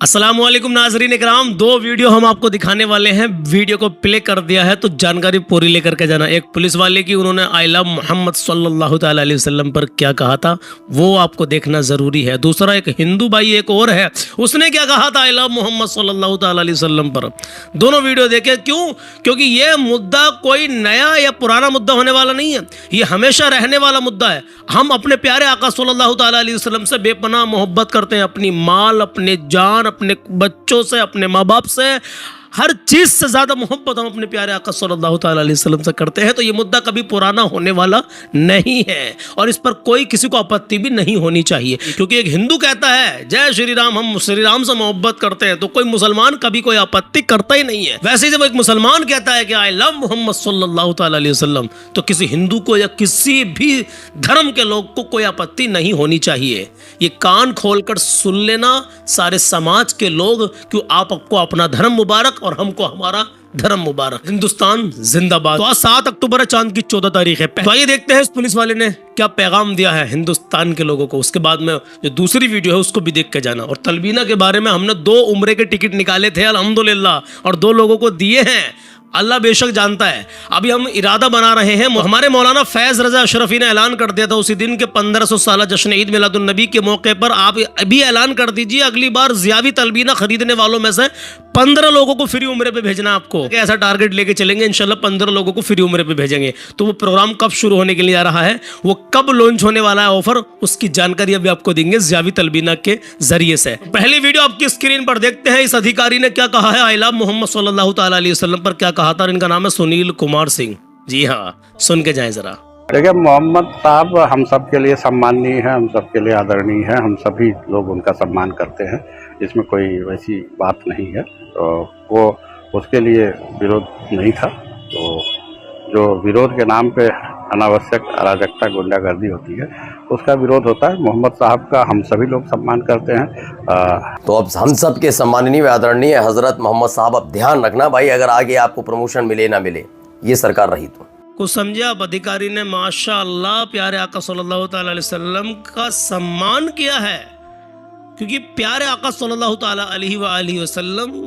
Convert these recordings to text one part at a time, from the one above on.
अस्सलाम वालेकुम नाजरीन इकराम, दो वीडियो हम आपको दिखाने वाले हैं। वीडियो को प्ले कर दिया है तो जानकारी पूरी लेकर के जाना। एक पुलिस वाले की उन्होंने आई लव मोहम्मद सल्लल्लाहु ताला अलैहि वसल्लम पर क्या कहा था वो आपको देखना ज़रूरी है। दूसरा एक हिंदू भाई एक और है, उसने क्या कहा था आई लव मोहम्मद सल्लल्लाहु ताला अलैहि वसल्लम पर। दोनों वीडियो देखें। क्यों? क्योंकि ये मुद्दा कोई नया या पुराना मुद्दा होने वाला नहीं है, ये हमेशा रहने वाला मुद्दा है। हम अपने प्यारे आका सल्लल्लाहु ताला अलैहि वसल्लम से बेपनाह मोहब्बत करते हैं, अपनी माल, अपने जान, अपने बच्चों से, अपने माँ बाप से, हर चीज से ज्यादा मोहब्बत हम अपने प्यारे आका सल्लल्लाहु ताला अलैहि वसल्लम से करते हैं। तो ये मुद्दा कभी पुराना होने वाला नहीं है और इस पर कोई किसी को आपत्ति भी नहीं होनी चाहिए। क्योंकि एक हिंदू कहता है जय श्री राम, हम श्री राम से मोहब्बत करते हैं, तो कोई मुसलमान कभी कोई आपत्ति करता ही नहीं है। वैसे जब एक मुसलमान कहता है कि आई लव मोहम्मद सल्लल्लाहु ताला अलैहि वसल्लम, तो किसी हिंदू को या किसी भी धर्म के लोग को कोई आपत्ति नहीं होनी चाहिए। ये कान खोलकर सुन लेना सारे समाज के लोग, क्यों आपको अपना धर्म मुबारक और हमको हमारा धर्म मुबारक। हिंदुस्तान जिंदाबाद। तो आज 7 अक्टूबर है, चांद की 14 तारीख है। तो आइए देखते हैं इस पुलिस वाले ने क्या पैगाम दिया है हिंदुस्तान के लोगों को। उसके बाद में जो दूसरी वीडियो है उसको भी देख के जाना। और तलबीना के बारे में हमने 2 उम्रे के टिकट निकाले थे अल्हम्दुलिल्लाह, और 2 लोगों को दिए हैं। अल्लाह बेशक जानता है। अभी हम इरादा बना रहे हैं। हमारे मौलाना फैज रजा अशरफी ने ऐलान कर दिया था उसी दिन के 1500 साल जश्न ईद मिलादुन नबी के मौके पर, आप अभी ऐलान कर दीजिए अगली बार ज़ियावी तलबीना खरीदने वालों में से 15 लोगों को फ्री उम्रे पे भेजना। आपको ऐसा टारगेट लेके चलेंगे, इंशाल्लाह 15 लोगों को फ्री उम्रे पे भेजेंगे। तो वो प्रोग्राम कब शुरू होने के लिए आ रहा है, वो कब लॉन्च होने वाला है ऑफर, उसकी जानकारी अभी आपको देंगे ज़ियावी तलबीना के जरिए से। पहली वीडियो आपकी स्क्रीन पर देखते हैं इस अधिकारी ने क्या कहा है आई लव मोहम्मद सल्लल्लाहु ताला अलैहि वसल्लम पर क्या कहा था। इनका नाम है सुनील कुमार सिंह। जी हाँ, सुन के जाएं जरा। देखिए, मोहम्मद साहब हम सब के लिए सम्माननीय है, हम सब के लिए आदरणीय है, हम सभी लोग उनका सम्मान करते हैं, इसमें कोई वैसी बात नहीं है। तो वो उसके लिए विरोध नहीं था। तो जो विरोध के नाम पे अनावश्यक अराजकता गुंडागर्दी होती है उसका विरोध होता है। मोहम्मद साहब का हम सभी लोग सम्मान करते हैं। तो अब हम सब के सम्माननीय आदरणीय हजरत मोहम्मद साहब, अब ध्यान रखना भाई, अगर आगे आपको प्रमोशन मिले ना मिले, ये सरकार रही तो कुछ समझे आप। अधिकारी ने माशाअल्लाह प्यारे आका सल्लल्लाहु ताला अलैहि वसल्लम का सम्मान किया है, क्योंकि प्यारे आका सल्लल्लाहु ताला अलैहि वसल्लम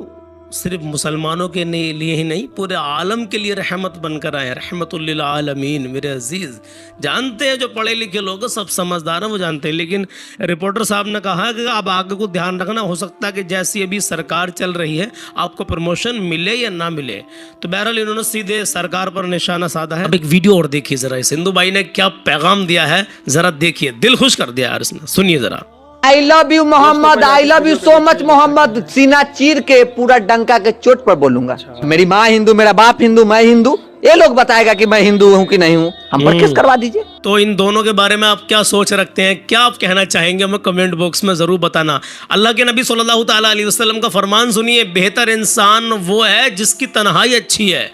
सिर्फ मुसलमानों के लिए ही नहीं, पूरे आलम के लिए रहमत बनकर आए, रहमतुल लिल आलमीन। मेरे अजीज, जानते हैं जो पढ़े लिखे लोग सब समझदार हैं, वो जानते हैं। लेकिन रिपोर्टर साहब ने कहा कि आप आगे को ध्यान रखना, हो सकता है कि जैसी अभी सरकार चल रही है आपको प्रमोशन मिले या ना मिले। तो बहरहाल इन्होंने सीधे सरकार पर निशाना साधा है। अब एक वीडियो और देखिए जरा, इस हिंदू भाई ने क्या पैगाम दिया है जरा देखिए, दिल खुश कर दिया यार इसने, सुनिए जरा। I love you Mohammad, I love you so much Mohammad. सीना चीर के पूरा डंका के चोट पर बोलूंगा। मेरी माँ हिंदू, मेरा बाप हिंदू, मैं हिंदू, ये लोग बताएगा कि मैं हिंदू हूँ कि नहीं हूँ, हम पर केस करवा दीजिए। तो इन दोनों के बारे में आप क्या सोच रखते हैं, क्या आप कहना चाहेंगे, हमें कमेंट बॉक्स में जरूर बताना। अल्लाह के नबी सल्लल्लाहु ताला अलैहि वसल्लम का फरमान सुनिए, बेहतर इंसान वो है जिसकी तन्हाई अच्छी है।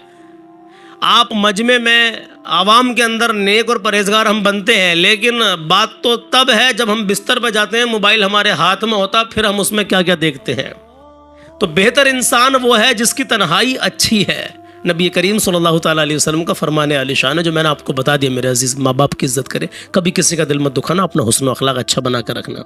आप मजमे में आवाम के अंदर नेक और परहेजगार हम बनते हैं, लेकिन बात तो तब है जब हम बिस्तर पर जाते हैं, मोबाइल हमारे हाथ में होता, फिर हम उसमें क्या क्या देखते हैं। तो बेहतर इंसान वो है जिसकी तन्हाई अच्छी है। नबी करीम सल्लल्लाहु ताला अलैहि वसल्लम का फरमान आलिशान है, जो मैंने आपको बता दिया। मेरे अजीज, माँ बाप की इज्जत करें, कभी किसी का दिल मत दुखाना, अपना हुस्न अखलाक अच्छा बना कर रखना।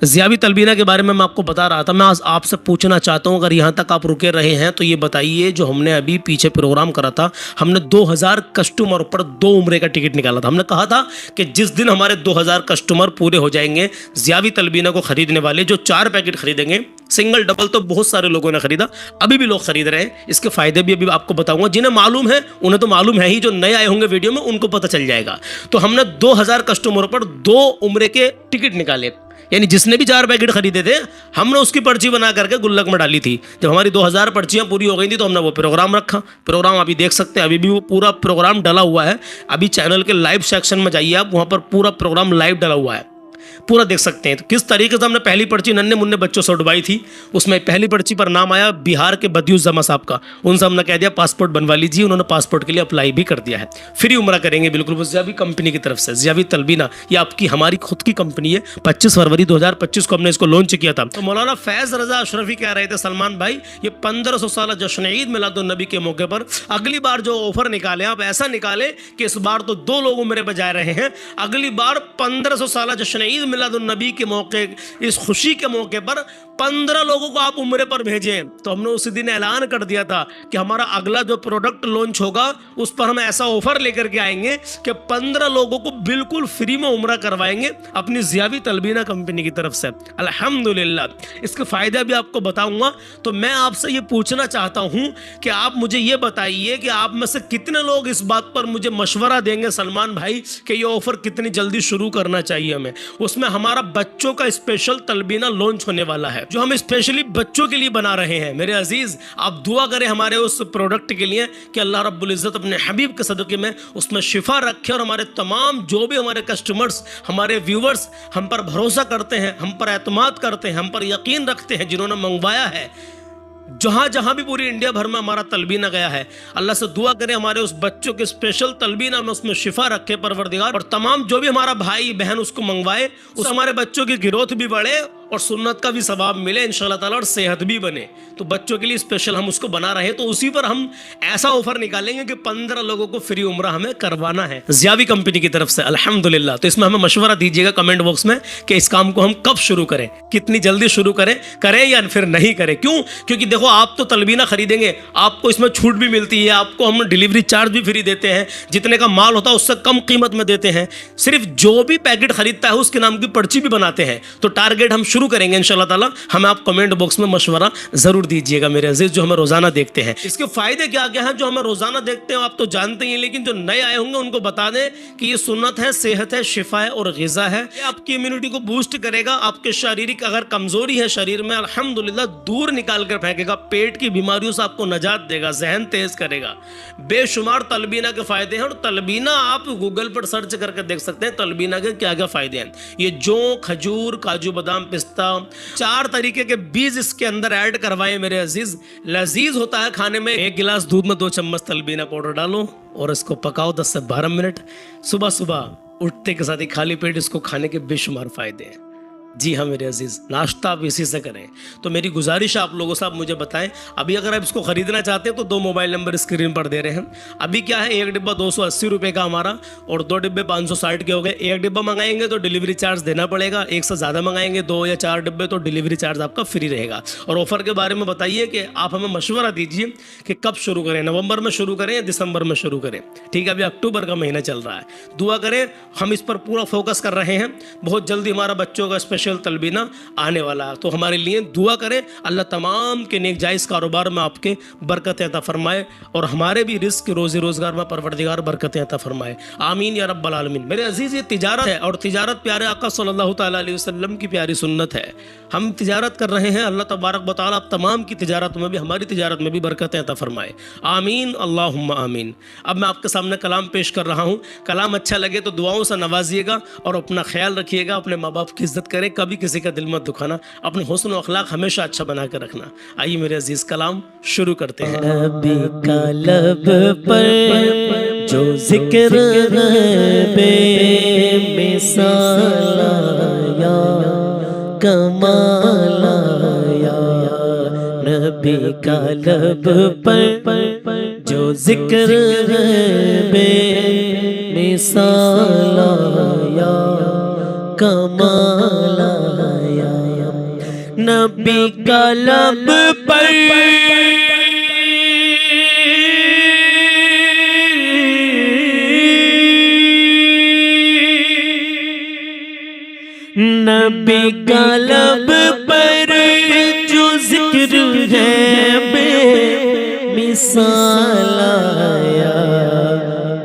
ज़ियावी तलबीना के बारे में मैं आपको बता रहा था। मैं आज आपसे पूछना चाहता हूँ, अगर यहाँ तक आप रुके रहे हैं तो ये बताइए, जो हमने अभी पीछे प्रोग्राम करा था, हमने 2000 कस्टमर पर 2 उम्रे का टिकट निकाला था। हमने कहा था कि जिस दिन हमारे 2000 कस्टमर पूरे हो जाएंगे ज़ियावी तलबीना को खरीदने वाले, जो 4 पैकेट खरीदेंगे, सिंगल डबल तो बहुत सारे लोगों ने खरीदा, अभी भी लोग खरीद रहे हैं, इसके फायदे भी अभी आपको बताऊंगा। जिन्हें मालूम है उन्हें तो मालूम है ही, जो नए आए होंगे वीडियो में उनको पता चल जाएगा। तो हमने 2000 कस्टमरों पर 2 उम्रे के टिकट निकाले, यानी जिसने भी 4 पैकेट खरीदे थे हमने उसकी पर्ची बना करके गुल्लक में डाली थी। जब हमारी 2000 पर्चियां पूरी हो गई थी तो हमने वो प्रोग्राम रखा। प्रोग्राम अभी देख सकते हैं, अभी भी वो पूरा प्रोग्राम डला हुआ है। अभी चैनल के लाइव सेक्शन में जाइए आप, वहाँ पर पूरा प्रोग्राम लाइव डला हुआ है, पूरा देख सकते हैं। तो किस तरीके से हमने पहली पर्ची नन्हे मुन्ने बच्चों से उठवाई थी, उसमें पहली पर्ची पर नाम आया बिहार के बदियुज्जमा साहब का। उनसे हमने कह दिया पासपोर्ट बनवा लीजिए, उन्होंने पासपोर्ट के लिए अप्लाई भी कर दिया है। फ्री उम्रा करेंगे बिल्कुल, वो ज़ियावी कंपनी की तरफ से। ज़ियावी तलबीना ये आपकी हमारी खुद की कंपनी है। 25 फरवरी 2025 को हमने इसको लॉन्च किया था। तो मौलाना फैज रजा अशरफी कह रहे थे सलमान भाई, ये 1500 साल जश्न ईद मिलादुन नबी के मौके पर अगली बार जो ऑफर निकाले आप ऐसा निकाले कि इस बार तो 2 लोग उम्रे पर जा रहे हैं, अगली बार 1500 साल जश्न ईद ईद मिलादुन नबी के मौके, इस खुशी के मौके पर 15 लोगों को आप उम्रे पर भेजें। तो हमने उसी दिन ऐलान कर दिया था कि हमारा अगला जो प्रोडक्ट लॉन्च होगा उस पर हम ऐसा ऑफर लेकर के आएंगे कि 15 लोगों को बिल्कुल फ्री में उम्रा करवाएंगे अपनी ज़ियावी तलबीना कंपनी की तरफ से। अल्हम्दुलिल्लाह, इसके फ़ायदे भी आपको बताऊंगा। तो मैं आपसे ये पूछना चाहता हूँ कि आप मुझे ये बताइए कि आप में से कितने लोग इस बात पर मुझे मशवरा देंगे सलमान भाई कि ये ऑफर कितनी जल्दी शुरू करना चाहिए हमें। उसमें हमारा बच्चों का स्पेशल तलबीना लॉन्च होने वाला है जो हम स्पेशली बच्चों के लिए बना रहे हैं। मेरे अजीज, आप दुआ करें हमारे उस प्रोडक्ट के लिए कि अल्लाह रब्बुल इज़्ज़त अपने हबीब के सदक़े में उसमें शिफा रखे और हमारे तमाम जो भी हमारे कस्टमर्स, हमारे व्यूवर्स हम पर भरोसा करते हैं, हम पर एतमाद करते हैं, हम पर यकीन रखते हैं, जिन्होंने मंगवाया है, जहाँ जहाँ भी पूरी इंडिया भर में हमारा तलबीना गया है, अल्लाह से दुआ करें हमारे उस बच्चों के स्पेशल तलबीना में उसमें शिफा रखे परवरदिगार, और तमाम जो भी हमारा भाई बहन उसको मंगवाए उस हमारे बच्चों की ग्रोथ भी बढ़े और सुन्नत का भी सवाब मिले इंशाल्लाह ताला, और सेहत भी बने। तो बच्चों के लिए स्पेशल हम उसको बना रहे हैं। तो उसी पर हम ऐसा ऑफर निकालेंगे कि 15 लोगों को फ्री उम्रा हमें करवाना है ज़ियावी कंपनी की तरफ से, अल्हम्दुलिल्लाह। तो इसमें हमें मशवरा दीजिएगा कमेंट बॉक्स में कि इस काम को हम कब शुरू करें, कितनी जल्दी शुरू करें या फिर नहीं करें। क्यों? क्योंकि देखो, आप तो तलबीना खरीदेंगे, आपको इसमें छूट भी मिलती है, आपको हम डिलीवरी चार्ज भी फ्री देते हैं, जितने का माल होता है उससे कम कीमत में देते हैं। सिर्फ जो भी पैकेट खरीदता है उसके नाम की पर्ची भी बनाते हैं। तो टारगेट हम शुरू करेंगे इंशाल्लाह ताला। हमें आप कमेंट बॉक्स में मशवरा जरूर दीजिएगा मेरे अजीज, जो हमें रोजाना देखते हैं। इसके फायदे क्या क्या हैं जो हमें रोजाना देखते हैं आप तो जानते ही हैं, लेकिन जो नए आए होंगे उनको बता दें कि ये सुन्नत है, सेहत है, शिफा है और ग़िज़ा है। ये आपकी इम्यूनिटी को बूस्ट करेगा, आपके शारीरिक अगर कमजोरी है शरीर में, अल्हम्दुलिल्लाह दूर निकाल कर फेंकेगा, पेट की बीमारियों से आपको नजात देगा, जहन तेज करेगा। बेशुमार तलबीना के फायदे हैं, और तलबीना आप गूगल पर सर्च करके देख सकते हैं तलबीना के क्या क्या फायदे हैं। ये जौ, खजूर, काजू बादाम, पिस्ता, 4 तरीके के बीज इसके अंदर ऐड करवाए मेरे अजीज। लजीज होता है खाने में। 1 गिलास दूध में 2 चम्मच तलबीना पाउडर डालो और इसको पकाओ 10 से 12 मिनट। सुबह सुबह उठते के साथ ही खाली पेट इसको खाने के बेशुमार फायदे हैं। जी हाँ मेरे अजीज़, नाश्ता आप इसी से करें। तो मेरी गुजारिश है आप लोगों से, आप मुझे बताएं अभी अगर आप इसको ख़रीदना चाहते हैं तो 2 मोबाइल नंबर स्क्रीन पर दे रहे हैं। अभी क्या है, 1 डिब्बा 280 रुपये का हमारा और 2 डिब्बे 560 के हो गए। 1 डिब्बा मंगाएंगे तो डिलीवरी चार्ज देना पड़ेगा, 1 से ज़्यादा मंगाएंगे 2 या 4 डिब्बे तो डिलीवरी चार्ज आपका फ्री रहेगा। और ऑफ़र के बारे में बताइए कि आप हमें मशवरा दीजिए कि कब शुरू करें, नवंबर में शुरू करें या दिसंबर में शुरू करें। ठीक है, अभी अक्टूबर का महीना चल रहा है। दुआ करें, हम इस पर पूरा फोकस कर रहे हैं। बहुत जल्दी हमारा बच्चों का स्पेशल तलबीना आने वाला है, तो हमारे लिए दुआ करें। अल्लाह तमाम के नेक जायज़ कारोबार में आपके बरकत अता फरमाए और हमारे भी रिस्क रोज़ी रोज़गार में परवरदिगार बरकत अता फरमाए। आमीन या रब्बल आलमीन। मेरे अजीज़, ये तिजारत है और तिजारत प्यारे आका सल्लल्लाहु तआला अलैहि वसल्लम की प्यारी सुन्नत है। हम तिजारत कर रहे हैं, अल्लाह तबारक व तआला आप तमाम की तिजारत में भी, हमारी तिजारत में भी बरकत अता फरमाए। आमीन अल्लाहुम्मा आमीन। अब मैं आपके सामने कलाम पेश कर रहा हूँ। कलाम अच्छा लगे तो दुआओं से नवाजिएगा और अपना ख्याल रखिएगा। अपने माँ बाप की इज्जत करें, कभी किसी का दिल मत दुखाना, अपने हुस्न व अखलाक हमेशा अच्छा बना कर रखना। आइए मेरे अजीज, कलाम शुरू करते हैं। नबी का लब पर जो जिक्र बेमिसाल आया, कमाल आया। नबी का लब पर जो जिक्र बेमिसाल आया, कमाल आया। नबी का लब पर नबी का लब पर जो जिक्र है बेमिसाल आया,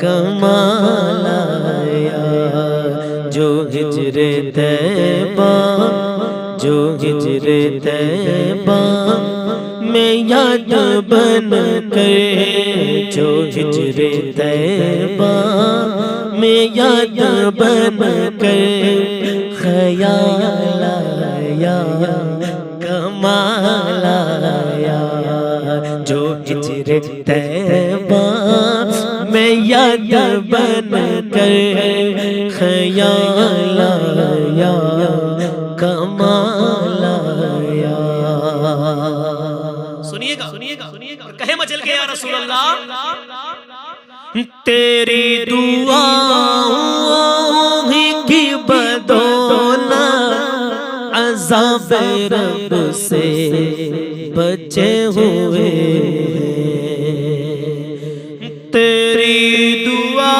कमाल आया। जो हिजरे तैबा, जो हिजरे तैबा में याद बन कर, जो हिजरे तैबा में याद बन कर ख्याल आया, कमाल आया। जो हिजरे तैबा में याद बन कर ख्याल आया, कमाल आया। सुनिएगा सुनिएगा, कहे मचल के या रसूल अल्लाह, तेरी दुआओं की बदौलत रब से बचे हुए तेरी दुआ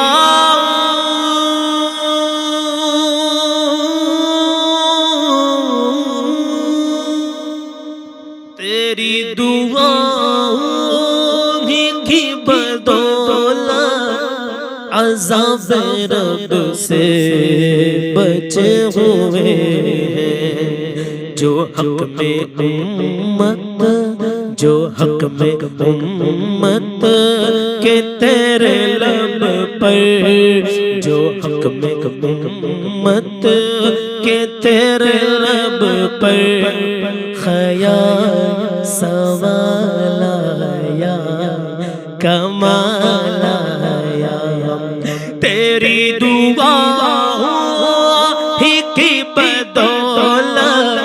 तेरी दुआ की बदौलत अज़ाब रब से बचे हुए हैं जो हक में उम्मत जो हक में उम्मत के तेरे लब पर जो हक में उम्मत के तेरे लब पर खया सवालाया कमालाया तेरी दुआ ही की बदौलत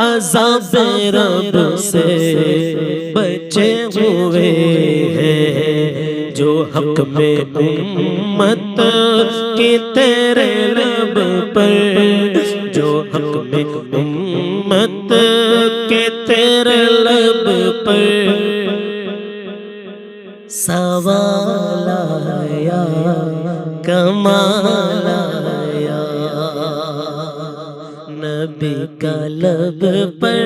अज़ाब रब से बचे हुए हैं जो हक में उम्मत के तेरे लब पर जो हक में उम्मत के तेरे लब पर सवालाया कमालाया नबी का लब पर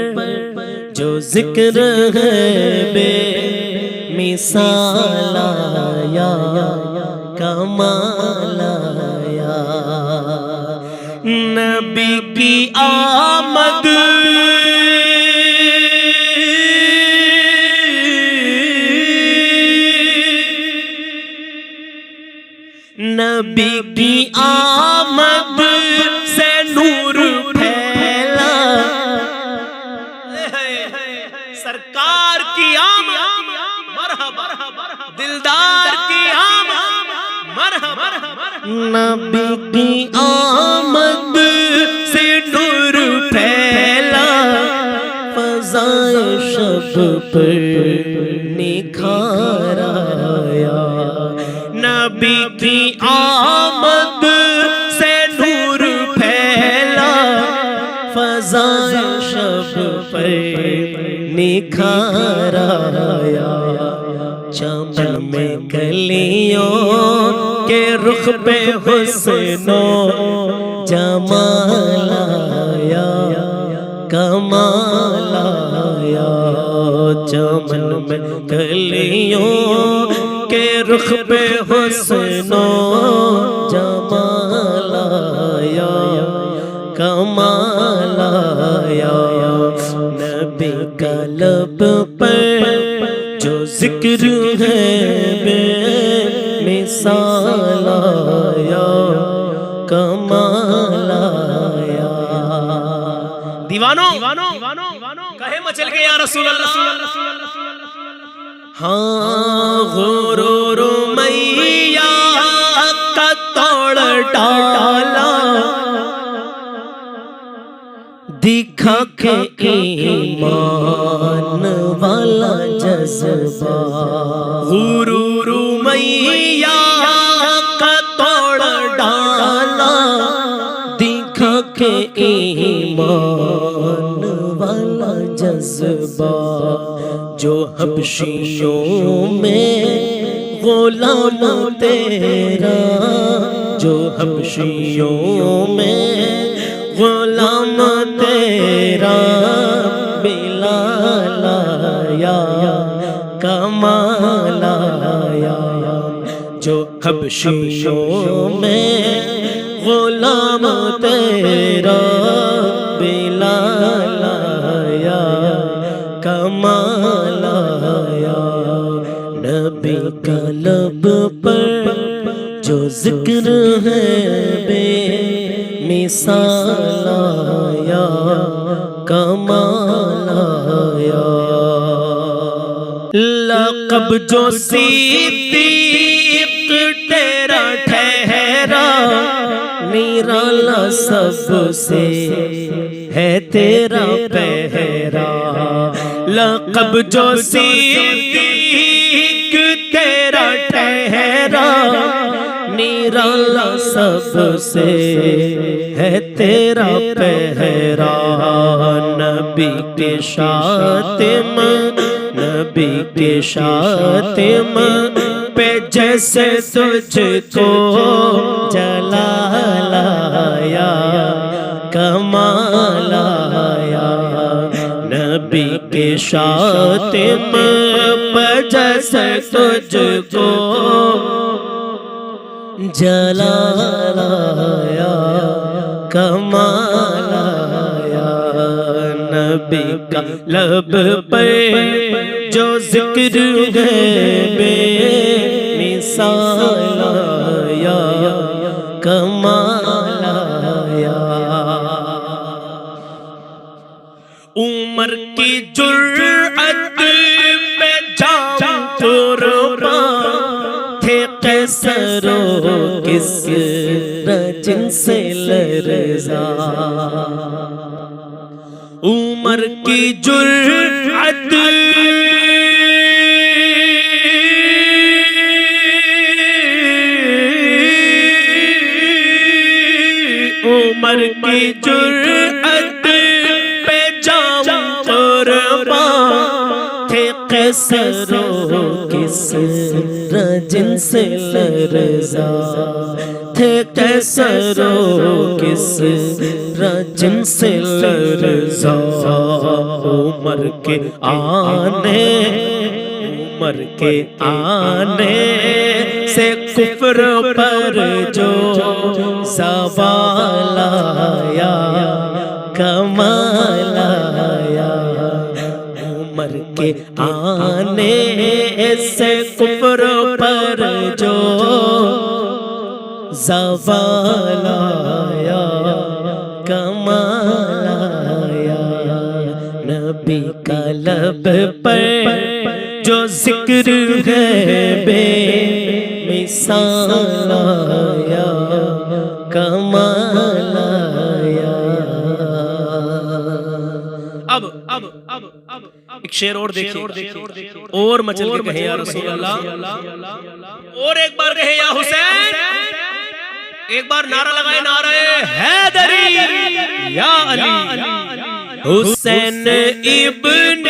जो जिक्र है बे मिसालाया कमालाया नबी की आमद नबी की आमद से नूर फैला सरकार की आमद मरहबा दिलदार की आमद मरहबा नबी की आमद से नूर फैला फज़ाए शब पर निखार आया नबी की आमद से नूर फैला फज़ाए शब पर निखार आया चमन में कलियों के रुख पे हुस्नो जमाल आया कमाल आया चमन में कलियों के रुख पे हुस्नो जमाल आया कमाल आया नबी का लब पर जो जिक्र है बे मिसाल आया कमाल आया दीवानो कहे मचल के या रसूल अल्लाह हाँ गुरूर मैया का तोड़ डाला दिखा के ईमान वाला जज्बा गुरूर मैया का तोड़ डाला दिखा के ईमान वाला जज्बा जो हबशियों में गुलाम तेरा जो हबशियों में गुलाम तेरा बिलाल आया कमाल आया जो हबशियों में गुलाम तेरा बिलाल आया कमाल आया नबी का लब पर जो जिक्र है बे मिसाल आया कमाल आया लक़ब जो सिद्दीक़ तेरा ठहरा निराला सबसे है तेरा पहरा लक़ब जो सिद्दीक़ तेरा ठहरा निराला सब سب سے ہے تیرا پہرا نبی کے شاتم نبی کے شاتم پہ جیسے تجھ کو جلال آیا کمال آیا نبی کے شاتم پہ جیسے تجھ کو جلال آیا کمال آیا نبی کا لب پہ جو ذکر ہے بے مثال آیا کمال آیا عمر کی جرأت پہ جام قربان تھے قیصر و کسری جن سے لرزا عمر کی جرأت عمر کی جرأت پہ جام قربان تھے قیصر و کسری جن سے لرزا تھے قیصر و کسری جن سے لرزا عمر کے آنے سے کفر پر جو زوال آیا کمال آیا عمر کے آنے سے کفر پر جو زوال آیا کمال آیا نبی کا لب پر جو ذکر ہے بے مثال آیا کمال آیا اب ایک شعر اور دیکھیں اور مچل کے کہیں یا رسول اللہ اور ایک بار کہیں یا حسین ایک بار نعرہ لگائے نعرہ حیدری یا علی حسین ابن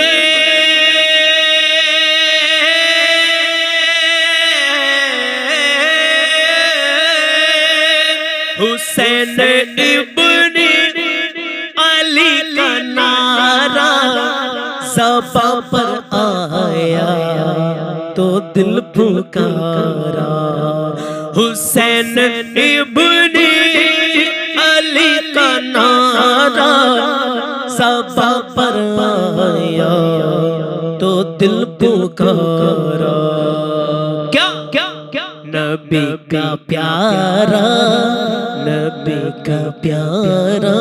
حسین ابن علی کا نعرہ زباں پر آیا تو دل پکارا حسین ابن علی کا نعرہ زباں پر آیا تو دل پکارا کیا نبی کا پیارا نبی کا پیارا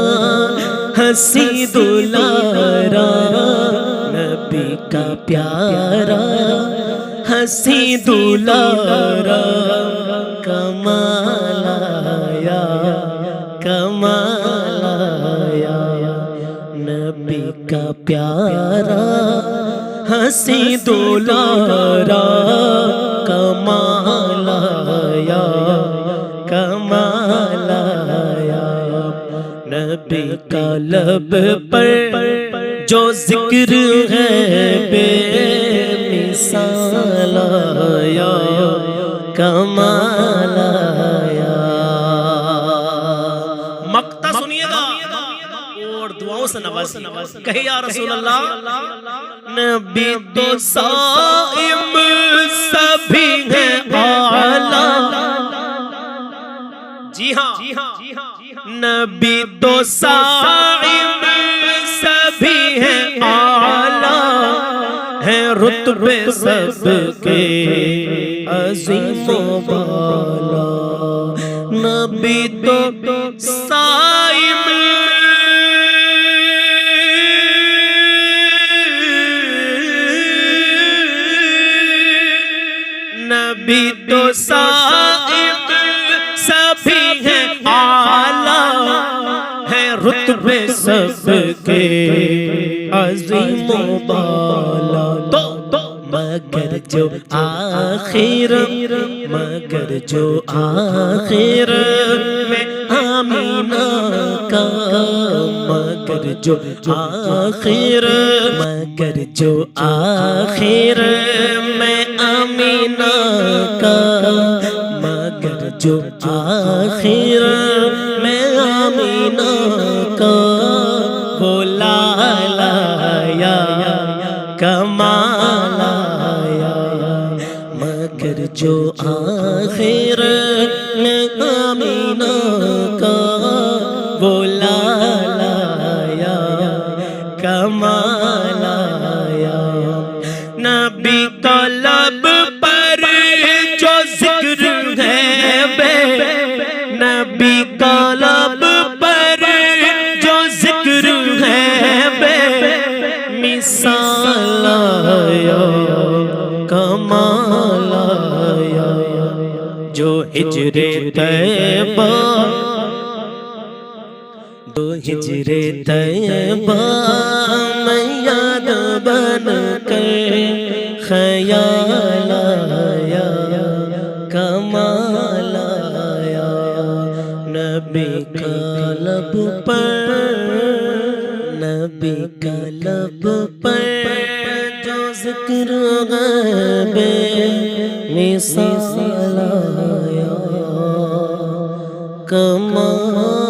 ہنسی دلارا نبی کا پیارا ہنسی دلارا کمال آیا کمال آیا نبی کا پیارا ہنسی دلارا کمال آیا کمال آیا نبی کا لب پر جو ذکر ہے بے مثال آیا کمال آیا مقطع سنیے گا اور دعاؤں سے نواز کہے یا رسول اللہ نبی تو صائم سبھی ہیں اعلیٰ جی ہاں نبی تو صائم سبھی ہیں اعلیٰ ہیں رتبے سب کے عظیم و بالا نبی تو صائم نبی تو صائم سبھی ہیں اعلیٰ ہیں رتبے سب کے عظیم و بالا تو مگر جو آخر مگر جو آخر میں آمینہ کا مگر جو آخر مگر جو آخر میں آمینہ کا مگر جو آخر میں آمینہ کا وہ لایا کمال آیا مگر جو آخر میں آمینہ کا وہ لایا کمال آیا نبی طلب پر جو ذکر ہے بے نبی طلب پر جو ذکر ہے بے مثال آیا کمال آیا جو ہجر طیبہ جو ہجر طیبہ میں یاد بن کر خیال آیا کمال آیا نبی کا لب پر نبی کا لب پر جو ذکر غیب مثال آیا کمال